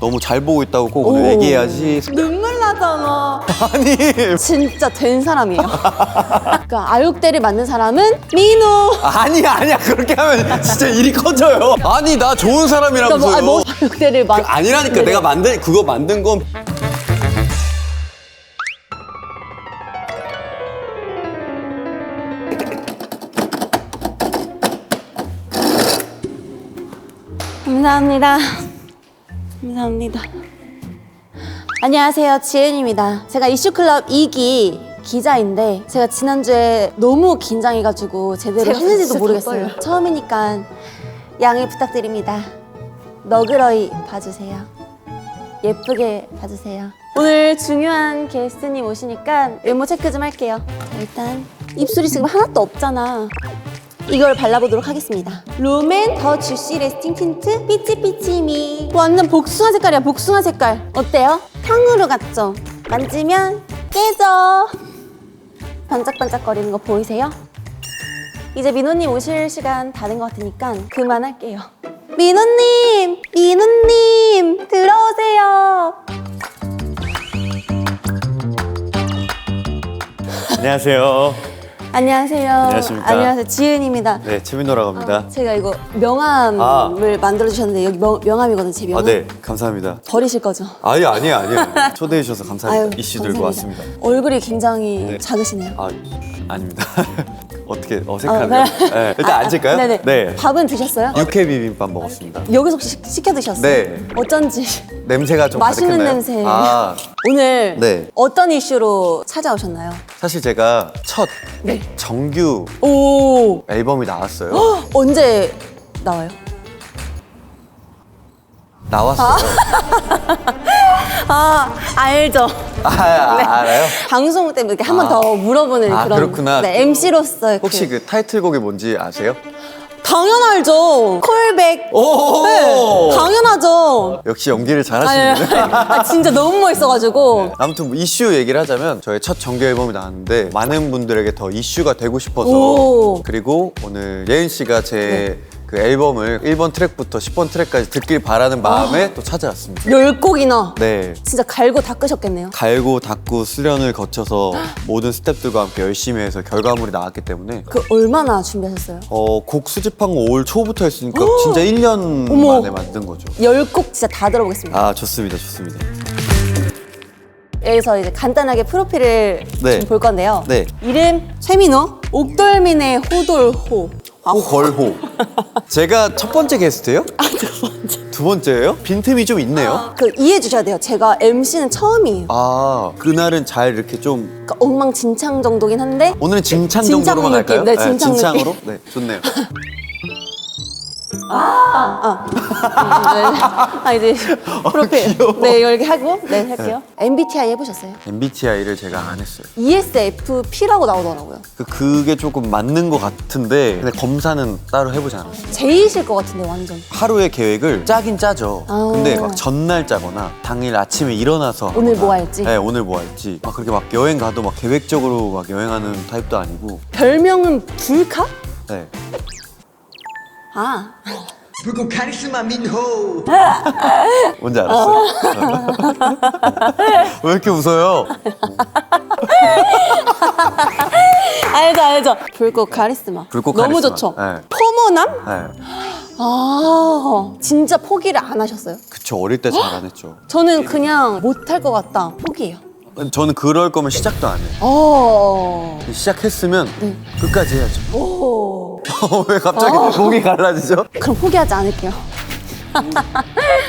너무 잘 보고 있다고 꼭 오늘 얘기해야지. 눈물 나잖아. 아니. 진짜 된 사람이에요. 그러니까 아육대를 만든 사람은 민우. 아니야. 그렇게 하면 진짜 일이 커져요. 아니, 나 좋은 사람이라면서요. 뭐 아육대를 아니라니까. 네네. 내가 그거 만든 건. 감사합니다. 감사합니다. 안녕하세요, 지은입니다. 제가 이슈클럽 2기 기자인데 제가 지난주에 너무 긴장해가지고 제대로 했는지도 모르겠어요. 처음이니까 양해 부탁드립니다. 너그러이 봐주세요. 예쁘게 봐주세요. 오늘 중요한 게스트님 오시니까 외모 체크 좀 할게요. 일단 입술이 지금 하나도 없잖아. 이걸 발라보도록 하겠습니다. 롬앤 더 주시 레스팅 틴트 삐치삐치미. 완전 복숭아 색깔이야, 복숭아 색깔. 어때요? 탕후루 같죠? 만지면 깨져. 반짝반짝거리는 거 보이세요? 이제 민호님 오실 시간 다 된 것 같으니까 그만할게요. 민호님! 민호님! 들어오세요! 안녕하세요. 안녕하세요. 안녕하십니까. 안녕하세요. 지은입니다. 네, 최민호라고 합니다. 제가 이거 명함을 만들어주셨는데 여기 명함이거든요, 제 명함. 네, 감사합니다. 버리실 거죠? 아니요. 초대해 주셔서 감사합니다. 아유, 이슈 들고 감사합니다. 왔습니다. 얼굴이 굉장히 네. 작으시네요. 아닙니다. 어떻게 어색하네요. 네. 네, 일단 앉을까요? 네네. 네. 밥은 드셨어요? 육회 비빔밥 먹었습니다. 여기서 혹시 시켜 드셨어요? 네. 어쩐지 냄새가 좀 맛있는 가득했나요? 냄새. 아, 오늘 네. 어떤 이슈로 찾아오셨나요? 사실 제가 첫 네. 정규 오, 앨범이 나왔어요. 언제 나와요? 나왔어요. 알죠. 알아요? 방송 때문에 이렇게 한 번 더 물어보는 그런. 그렇구나. 네, MC로서 혹시 그 타이틀곡이 뭔지 아세요? 당연 알죠. 콜백. 오! 네, 당연하죠. 역시 연기를 아, 잘하시는데. 진짜 너무 멋있어가지고. 아무튼 뭐 이슈 얘기를 하자면 저의 첫 정규 앨범이 나왔는데 많은 분들에게 더 이슈가 되고 싶어서 오. 그리고 오늘 예은 씨가 제 그 앨범을 1번 트랙부터 10번 트랙까지 듣길 바라는 마음에 또 찾아왔습니다. 10곡이나. 네. 진짜 갈고 닦으셨겠네요. 갈고 닦고 수련을 거쳐서 모든 스태프들과 함께 열심히 해서 결과물이 나왔기 때문에 그 얼마나 준비하셨어요? 곡 수집한 거 올 초부터 했으니까 진짜 1년 어머. 만에 만든 거죠. 10곡 진짜 다 들어보겠습니다. 아, 좋습니다. 여기서 이제 간단하게 프로필을 네. 좀 볼 건데요. 네. 이름 최민호, 옥돌민의 호돌호. 호걸호. 제가 첫 번째 게스트예요? 두 번째. 두 번째예요? 빈틈이 좀 있네요. 그 이해해 주셔야 돼요. 제가 MC는 처음이에요. 그날은 잘 이렇게 좀 그러니까 엉망진창 정도긴 한데 오늘은 칭찬 진창 정도로만 느낌, 갈까요? 네, 진창 느낌. 진창으로? 네, 좋네요. 이제 프로필 귀여워. 네 이렇게 하고 네 할게요. MBTI 해보셨어요? MBTI를 제가 안 했어요. ESFP라고 나오더라고요. 그게 조금 맞는 것 같은데 근데 검사는 따로 해보지 않았어요. J이실 것 같은데 완전. 하루의 계획을 짜긴 짜죠. 아. 근데 막 전날 짜거나 당일 아침에 일어나서 오늘 하거나, 뭐 할지? 네, 오늘 뭐 할지. 막 그렇게 막 여행 가도 막 계획적으로 막 여행하는 타입도 아니고. 별명은 불카? 네. 아 불꽃 카리스마 민호. 뭔지 알았어요? 왜 이렇게 웃어요? 알죠. 불꽃 카리스마. 불꽃 너무 카리스마. 좋죠. 네. 포모남? 네. 진짜 포기를 안 하셨어요? 그쵸, 어릴 때 잘 안 했죠. 저는 그냥 못할 것 같다. 포기해요. 저는 그럴 거면 시작도 안 해요. 시작했으면 네. 끝까지 해야죠. 오. 왜 갑자기 목이 갈라지죠? 그럼 포기하지 않을게요.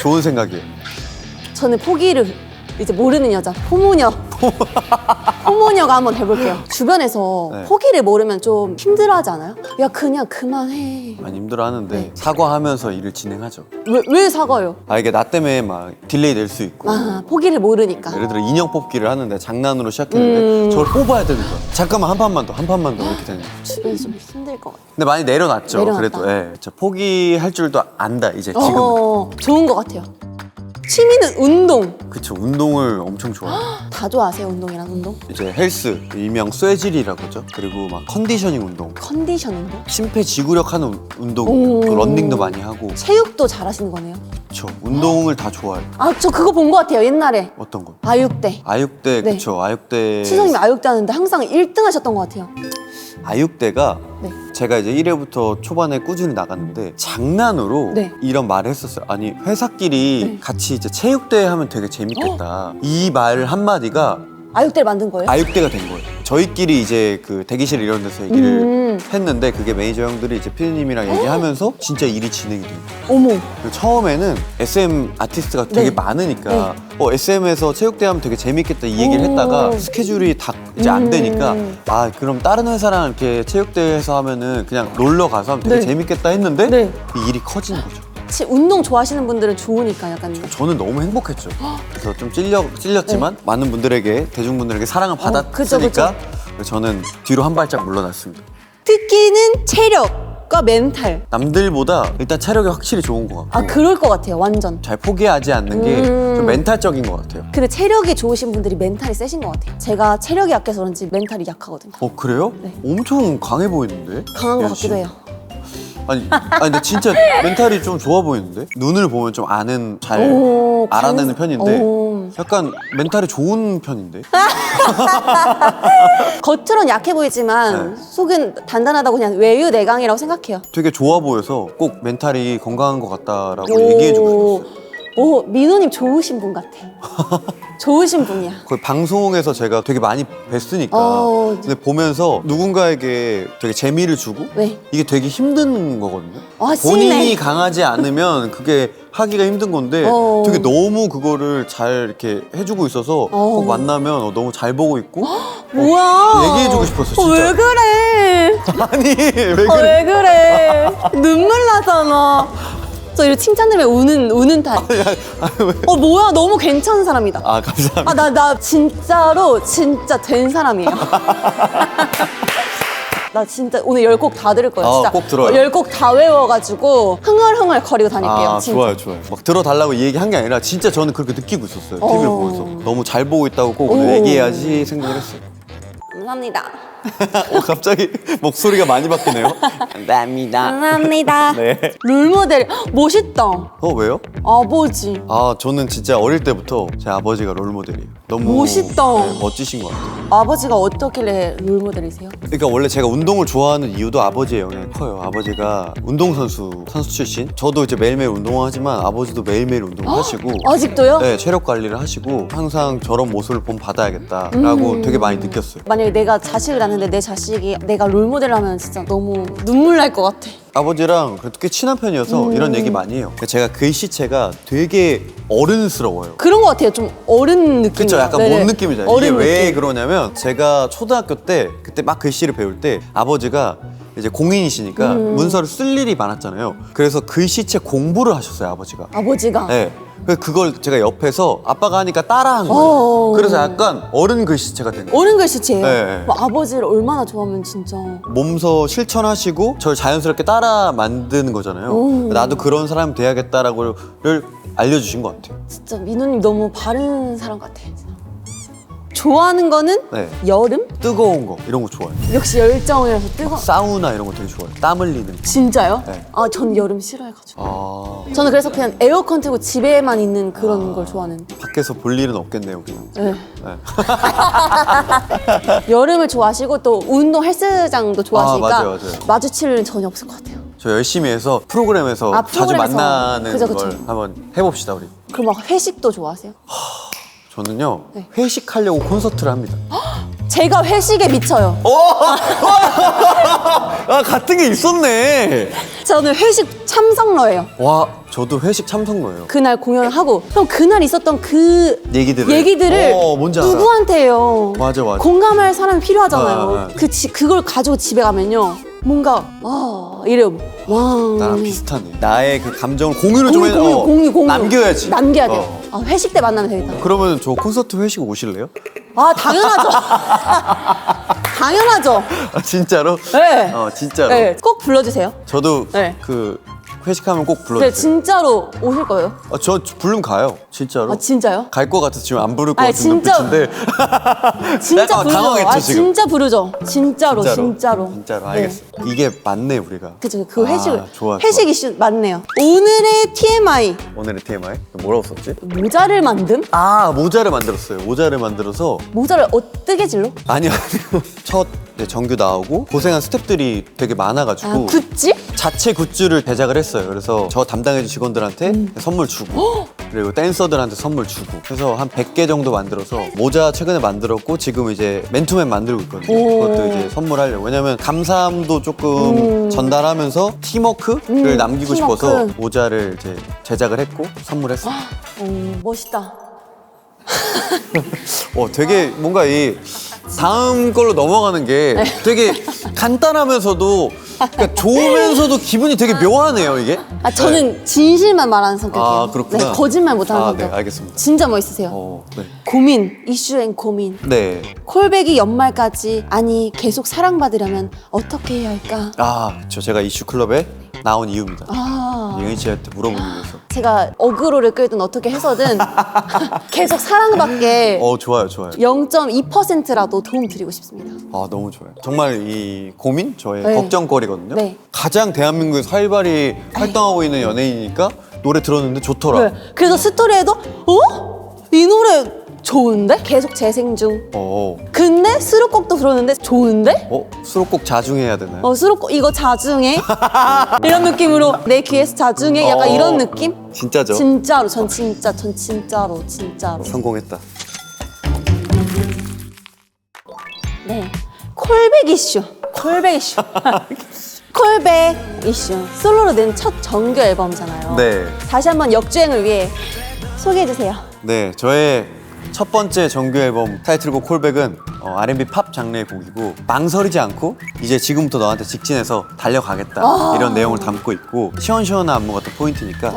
좋은 생각이에요. 저는 포기를 이제 모르는 여자, 포모녀. 포모녀가 한번 해볼게요. 주변에서 네. 포기를 모르면 좀 힘들어하지 않아요? 야 그냥 그만해. 많이 힘들어하는데 네. 사과하면서 일을 진행하죠. 왜 사과요? 이게 나 때문에 막 딜레이 될 수 있고 포기를 모르니까. 예를 들어 인형 뽑기를 하는데 장난으로 시작했는데 저걸 뽑아야 되는 거야. 잠깐만 한 판만 더 이렇게 되는 거야. 주변이 좀 힘들 것 같아요. 근데 많이 내려놨죠. 내려놨다. 그래도 저 포기할 줄도 안다 이제 지금. 좋은 것 같아요. 취미는 운동. 그쵸, 운동을 엄청 좋아해요. 다 좋아하세요, 운동이랑 운동? 이제 헬스, 일명 쇠질이라고 하죠. 그리고 막 컨디셔닝 운동, 컨디션 운동? 심폐지구력하는 운동, 오. 또 런닝도 많이 하고. 체육도 잘하시는 거네요. 그쵸, 운동을 다 좋아해요. 아, 저 그거 본 것 같아요, 옛날에. 어떤 거? 아육대. 아육대, 네. 그쵸, 아육대. 치성님 아육대 하는데 항상 1등 하셨던 것 같아요. 아육대가 네. 제가 이제 1회부터 초반에 꾸준히 나갔는데 장난으로 네. 이런 말을 했었어요. 아니, 회사끼리 같이 이제 체육대회 하면 되게 재밌겠다. 이 말 한마디가 아육대를 만든 거예요? 아육대가 된 거예요. 저희끼리 이제 그 대기실 이런 데서 얘기를 했는데 그게 매니저 형들이 이제 피디님이랑 얘기하면서 진짜 일이 진행이 돼요. 어머. 처음에는 SM 아티스트가 되게 네. 많으니까 SM에서 체육대회 하면 되게 재밌겠다 이 얘기를 오. 했다가 스케줄이 다 이제 안 되니까 아 그럼 다른 회사랑 이렇게 체육대회에서 하면은 그냥 놀러 가서 하면 되게 네. 재밌겠다 했는데 네. 이 일이 커지는 거죠. 운동 좋아하시는 분들은 좋으니까 약간. 저는 너무 행복했죠. 그래서 좀 찔렸지만 많은 분들에게 대중분들에게 사랑을 그쵸, 받았으니까 저는 뒤로 한 발짝 물러났습니다. 특기는 체력과 멘탈. 남들보다 일단 체력이 확실히 좋은 것 같고 아, 그럴 것 같아요, 완전. 잘 포기하지 않는 게 좀 멘탈적인 것 같아요. 근데 체력이 좋으신 분들이 멘탈이 세신 것 같아요. 제가 체력이 약해서 그런지 멘탈이 약하거든요. 그래요? 네. 엄청 강해 보이는데? 강한 것 예은 씨. 같기도 해요. 아니 근데 진짜 멘탈이 좀 좋아 보이는데? 눈을 보면 좀 잘 오, 알아내는 편인데 오. 약간 멘탈이 좋은 편인데? 겉으론 약해 보이지만 네. 속은 단단하다고 그냥 외유내강이라고 생각해요. 되게 좋아 보여서 꼭 멘탈이 건강한 것 같다라고 얘기해주고 싶었어요. 오, 민호님 좋으신 분 같아. 좋으신 분이야. 거의 방송에서 제가 되게 많이 뵀으니까 근데 보면서 누군가에게 되게 재미를 주고 네. 이게 되게 힘든 거거든요. 아, 본인이 씬네. 강하지 않으면 그게 하기가 힘든 건데 되게 너무 그거를 잘 이렇게 해주고 있어서 꼭 만나면 너무 잘 보고 있고 뭐야? 얘기해주고 싶었어, 진짜. 왜 그래? 아니 왜 그래? 왜 그래? 눈물 나잖아. 저 이렇게 칭찬 들으면 우는 타입. 뭐야? 너무 괜찮은 사람이다. 아 감사합니다. 나 진짜로 진짜 된 사람이에요. 나 진짜 오늘 10곡 다 들을 거예요. 진짜. 꼭 들어요. 10곡 다 외워가지고 흥얼흥얼 거리고 다닐게요. 아 진짜. 좋아요. 막 들어달라고 이 얘기한 게 아니라 진짜 저는 그렇게 느끼고 있었어요. TV를 보면서 너무 잘 보고 있다고 꼭 오늘 오. 얘기해야지 생각을 했어요. 감사합니다. 갑자기 목소리가 많이 바뀌네요. 감사합니다. 감사합니다. 네. 롤모델 멋있다. 왜요? 아버지. 저는 진짜 어릴 때부터 제 아버지가 롤모델이에요. 너무 멋있다. 멋지신 것 같아요. 아버지가 어떻길래 롤모델이세요? 그러니까 원래 제가 운동을 좋아하는 이유도 아버지의 영향이 커요. 아버지가 운동선수 출신. 저도 이제 매일매일 운동하지만 아버지도 매일매일 운동을 하시고 아직도요? 네, 체력 관리를 하시고 항상 저런 모습을 본 받아야겠다라고 되게 많이 느꼈어요. 만약에 내가 자식을 낳는데 내 자식이 내가 롤모델 하면 진짜 너무 눈물 날 것 같아. 아버지랑 그래도 꽤 친한 편이어서 이런 얘기 많이 해요. 제가 글씨체가 되게 어른스러워요. 그런 것 같아요. 좀 어른 느낌. 그쵸, 약간 뭔 느낌이잖아요. 이게 어른 왜 느낌. 그러냐면 제가 초등학교 때 그때 막 글씨를 배울 때 아버지가 이제 공인이시니까 문서를 쓸 일이 많았잖아요. 그래서 글씨체 공부를 하셨어요, 아버지가. 아버지가. 네. 그래서 그걸 제가 옆에서 아빠가 하니까 따라한 거예요. 어어. 그래서 약간 어른 글씨체가 된 거예요. 어른 글씨체예요. 네. 뭐 아버지를 얼마나 좋아하면 진짜. 몸소 실천하시고 저를 자연스럽게 따라 만드는 거잖아요. 나도 그런 사람이 돼야겠다라고를 알려주신 것 같아요. 진짜 민호님 너무 바른 사람 같아. 좋아하는 거는 네. 여름? 뜨거운 거 이런 거 좋아해요. 역시 열정이라서 뜨거. 사우나 이런 거 되게 좋아해요. 땀 흘리는 거. 진짜요? 네. 전 여름 싫어해가지고. 아, 저는 그래서 그냥 에어컨 틀고 집에만 있는 그런 걸 좋아하는. 밖에서 볼 일은 없겠네요, 그냥. 네. 네. 여름을 좋아하시고 또 운동 헬스장도 좋아하시니까 맞아요. 마주칠 일은 전혀 없을 것 같아요. 저 열심히 해서 프로그램에서 자주 프로그램에서. 만나는 그죠. 걸 한번 해봅시다, 우리. 그럼 막 회식도 좋아하세요? 저는요, 네. 회식하려고 콘서트를 합니다. 제가 회식에 미쳐요. 같은 게 있었네. 저는 회식 참석러예요. 와, 저도 회식 참석로예요. 그날 공연하고 그럼 그날 있었던 그 얘기들을. 뭔지 알아. 누구한테 해요? 맞아. 공감할 사람이 필요하잖아요. 아. 그걸 가지고 집에 가면요. 뭔가 이래요. 와. 나랑 비슷하네. 나의 그 감정을 공유를 좀 공유. 남겨야지. 남겨야 돼요. 회식 때 만나면 되겠다. 그러면 저 콘서트 회식 오실래요? 당연하죠. 당연하죠. 진짜로? 네. 진짜로. 네, 꼭 불러주세요. 저도 네. 그 회식하면 꼭 네, 불러주세요. 진짜로 오실 거예요? 저 부르면 가요. 진짜로. 아, 진짜요? 갈 것 같아서 지금 안 부를 것 아니, 같은 진짜- 눈빛인데. 진짜 약간 부르죠. 당황했죠, 아, 지금. 진짜 부르죠. 진짜로. 진짜로. 네. 알겠어. 이게 맞네 우리가. 그죠. 그 회식, 좋아. 회식 이슈 맞네요. 오늘의 TMI. 오늘의 TMI 뭐라고 썼지? 모자를 만듦? 모자를 만들었어요. 모자를 만들어서 모자를 뜨개질로? 아니요. 첫 이제 정규 나오고 고생한 스태프들이 되게 많아가지고 굿즈? 자체 굿즈를 제작을 했어요. 그래서 저 담당해준 직원들한테 선물 주고 그리고 댄서들한테 선물 주고 그래서 한 100개 정도 만들어서 모자 최근에 만들었고 지금 이제 맨투맨 만들고 있거든요. 그것도 이제 선물하려고. 왜냐면 감사함도 조금 전달하면서 팀워크를 남기고 팀워크. 싶어서 모자를 이제 제작을 했고 선물했어요. 멋있다. 되게 뭔가 이 다음 걸로 넘어가는 게 되게 간단하면서도 그러니까 좋으면서도 기분이 되게 묘하네요 이게. 저는 진실만 말하는 성격이에요. 그렇구나. 네, 거짓말 못하는 성격. 네, 알겠습니다. 진짜 멋있으세요. 네. 고민, 이슈 앤 고민. 네. 콜백이 연말까지 아니 계속 사랑받으려면 어떻게 해야 할까? 그쵸. 제가 이슈클럽에 나온 이유입니다. 예은 씨한테 물어보기 위해서. 제가 어그로를 끌든 어떻게 해서든 계속 사랑받게 좋아요. 0.2%라도 도움 드리고 싶습니다. 너무 좋아요. 정말 이 고민? 저의 네. 걱정거리거든요. 네. 가장 대한민국에서 활발히 활동하고 있는 연예인이니까 노래 들었는데 좋더라. 네. 그래서 스토리에도 이 노래 좋은데? 계속 재생 중. 근데 수록곡도 들었는데 좋은데? 수록곡 자중해야 되나요? 수록곡 이거 자중해? 이런 느낌으로 내 귀에서 자중해? 약간 이런 느낌? 진짜죠? 진짜로 전 진짜로 성공했다. 네. 콜백 이슈 콜백 이슈 솔로로 낸 첫 정규 앨범이잖아요. 네. 다시 한번 역주행을 위해 소개해주세요. 네, 저의 첫 번째 정규 앨범 타이틀곡 콜백은 R&B 팝 장르의 곡이고 망설이지 않고 이제 지금부터 너한테 직진해서 달려가겠다 이런 내용을 담고 있고 시원시원한 안무가 또 포인트니까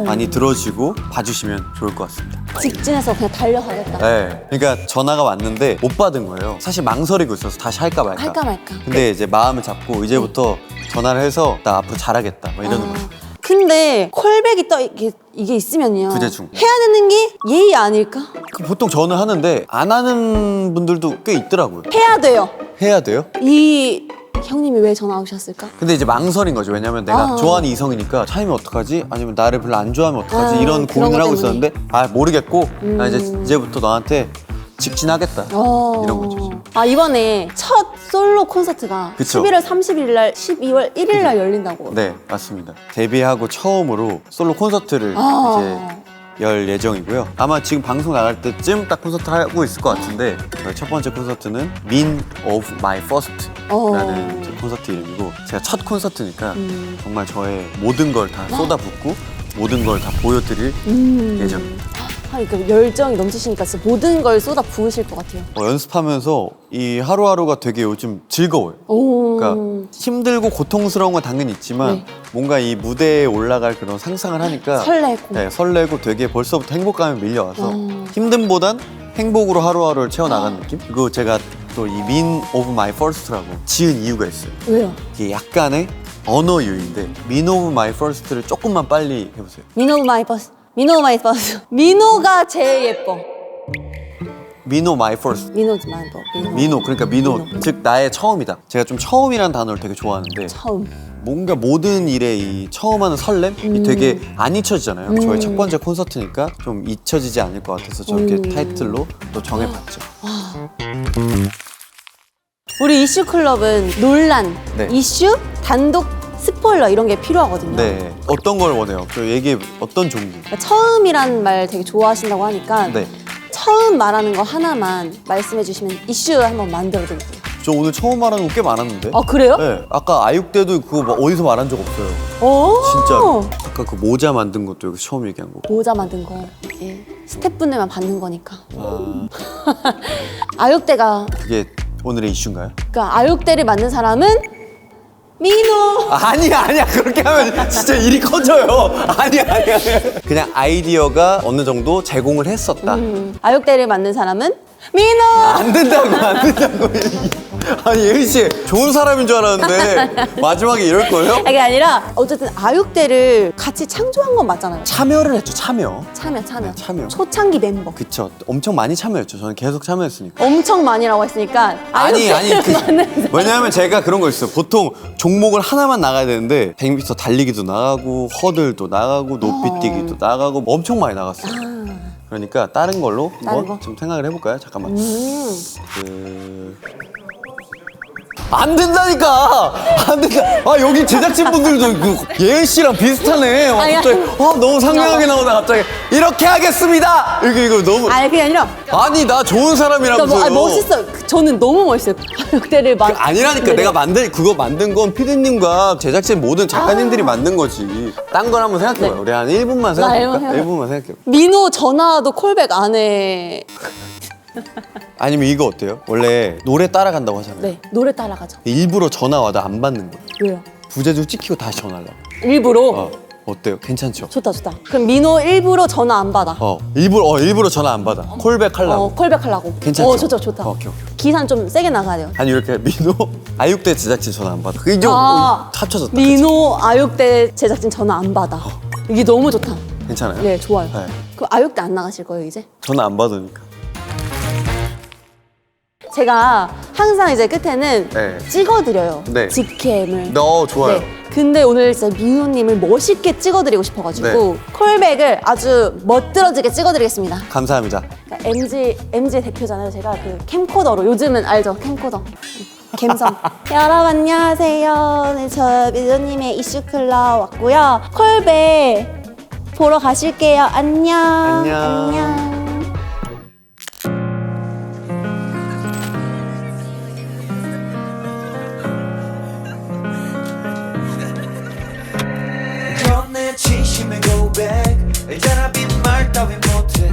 많이 들어주고 봐주시면 좋을 것 같습니다. 직진해서 그냥 달려가겠다. 네, 그러니까 전화가 왔는데 못 받은 거예요. 사실 망설이고 있어서 다시 할까 말까. 할까 말까. 근데 이제 마음을 잡고 이제부터 전화를 해서 나 앞으로 잘하겠다 뭐 이러는 거죠. 근데 콜백이 이게 있으면요. 부재 중. 해야 되는 게 예의 아닐까? 보통 저는 하는데 안 하는 분들도 꽤 있더라고요. 해야 돼요. 해야 돼요? 이 형님이 왜 전화 오셨을까? 근데 이제 망설인 거죠. 왜냐면 내가 좋아하는 이성이니까 차이면 어떡하지? 아니면 나를 별로 안 좋아하면 어떡하지? 이런 그런 고민을 것 하고 때문에. 있었는데 모르겠고 나 이제부터 너한테 직진하겠다 이런 거죠. 지금. 이번에 첫 솔로 콘서트가 그쵸. 11월 30일 날 12월 1일 날 열린다고. 네, 맞습니다. 데뷔하고 처음으로 솔로 콘서트를 이제 열 예정이고요. 아마 지금 방송 나갈 때쯤 딱 콘서트 하고 있을 것 같은데 저희 첫 번째 콘서트는 Mean of My First라는 콘서트 이름이고 제가 첫 콘서트니까 정말 저의 모든 걸 다 쏟아붓고 모든 걸 다 보여드릴 예정입니다. 그러니까 열정이 넘치시니까 진짜 모든 걸 쏟아 부으실 것 같아요. 연습하면서 이 하루하루가 되게 요즘 즐거워요. 그러니까 힘들고 고통스러운 건 당연히 있지만 뭔가 이 무대에 올라갈 그런 상상을 하니까 설레고. 네, 설레고 되게 벌써부터 행복감이 밀려와서 힘듦보단 행복으로 하루하루를 채워나가는 느낌? 그리고 제가 또 이 Mean of My First라고 지은 이유가 있어요. 왜요? 이게 약간의 언어 유희인데 Mean of My First를 조금만 빨리 해보세요. 민호 마이 버스. 민호가 제일 예뻐. Mean of My First. 민호지 마이 버스. 민호, 그러니까 민호, 즉 나의 처음이다. 제가 좀 처음이라는 단어를 되게 좋아하는데 처음. 뭔가 모든 일에 이 처음 하는 설렘이 되게 안 잊혀지잖아요. 저의 첫 번째 콘서트니까 좀 잊혀지지 않을 것 같아서 저렇게 타이틀로 또 정해봤죠. 우리 이슈 클럽은 논란, 네. 이슈, 단독 스포일러 이런 게 필요하거든요. 네, 어떤 걸 원해요? 저 얘기해, 어떤 종류? 그러니까 처음이란 말 되게 좋아하신다고 하니까 네. 처음 말하는 거 하나만 말씀해 주시면 이슈 한번 만들어 드릴게요. 저 오늘 처음 말하는 거 꽤 많았는데? 그래요? 네, 아까 아육 때도 그거 뭐 어디서 말한 적 없어요. 진짜로. 아까 그 모자 만든 것도 여기 처음 얘기한 거고. 모자 만든 거 이게 스태프분들만 받는 거니까. 아육대가 그게 오늘의 이슈인가요? 그러니까 아육대를 만든 사람은 민호. 아니야 그렇게 하면 진짜 일이 커져요. 아니야 그냥 아이디어가 어느 정도 제공을 했었다. 아육대를 만든 사람은 민호! 안 된다고 안 된다고. 아니 예은 씨 좋은 사람인 줄 알았는데 마지막에 이럴 거예요? 그게 아니라 어쨌든 아육대를 같이 창조한 건 맞잖아요. 참여를 했죠 참여. 참여. 네, 참여. 초창기 멤버. 그쵸. 엄청 많이 참여했죠. 저는 계속 참여했으니까. 엄청 많이라고 했으니까 아니 아육대 왜냐하면 제가 그런 거 있어요. 보통 종목을 하나만 나가야 되는데 100m 달리기도 나가고 허들도 나가고 높이뛰기도 나가고 엄청 많이 나갔어요. 그러니까 다른 걸로 다른 한번 거? 좀 생각을 해볼까요? 잠깐만. 안 된다니까! 안 된다! 아, 여기 제작진분들도 그 예은 씨랑 비슷하네. 아니, 갑자기, 너무 상냥하게 나오다, 갑자기. 이렇게 하겠습니다! 이거 너무. 아니 그게 아니라 아니, 나 좋은 사람이라면서요. 그러니까 멋있어. 저는 너무 멋있어요. 아육대를 막 아니라니까. 내가 그거 만든 건 피디님과 제작진 모든 작가님들이 만든 거지. 딴 걸 한번 생각해봐요. 네. 우리 한 1분만 나 생각해볼까? 1분 1분만 생각해봐. 민호 전화도 콜백 안 해. 아니면 이거 어때요? 원래 노래 따라간다고 하잖아요. 네, 노래 따라가죠. 일부러 전화 와도 안 받는 거예요. 왜요? 부재중 찍히고 다시 전화하려고. 일부러? 어때요? 괜찮죠? 좋다. 그럼 민호 일부러 전화 안 받아. 일부러 전화 안 받아. 콜백 하려고. 콜백 하려고. 괜찮죠? 좋다. 오케이. 기사는 좀 세게 나가야 돼요. 아니 이렇게 민호 아육대 제작진 전화 안 받아. 그게 좀 합쳐졌다. 민호 아육대 제작진 전화 안 받아. 이게 너무 좋다. 괜찮아요? 네, 좋아요. 네. 그럼 아육대 안 나가실 거예요, 이제? 전화 안 받으니까. 제가 항상 이제 끝에는 네. 찍어드려요. 네. 직캠을. 좋아요. 네. 근데 오늘 진짜 민호님을 멋있게 찍어드리고 싶어가지고 네. 콜백을 아주 멋들어지게 찍어드리겠습니다. 감사합니다. 그러니까 MG 대표잖아요. 제가 그 캠코더로 요즘은 알죠? 캠코더. 갬성. 여러분 안녕하세요. 네, 저 민호님의 이슈클럽 왔고요. 콜백 보러 가실게요. 안녕. 안녕. 내 진심의 고백 알잖아 빈말 따윈 못해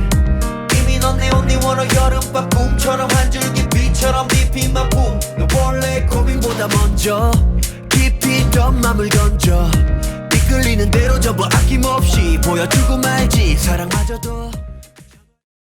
이미 넌 내 only one 여름밤 꿈처럼 한 줄기 빛처럼 깊이 my boom 너 원래 고민보다 먼저 깊이 있던 맘을 던져 이끌리는 대로 접어 아낌없이 보여주고 말지 사랑마저도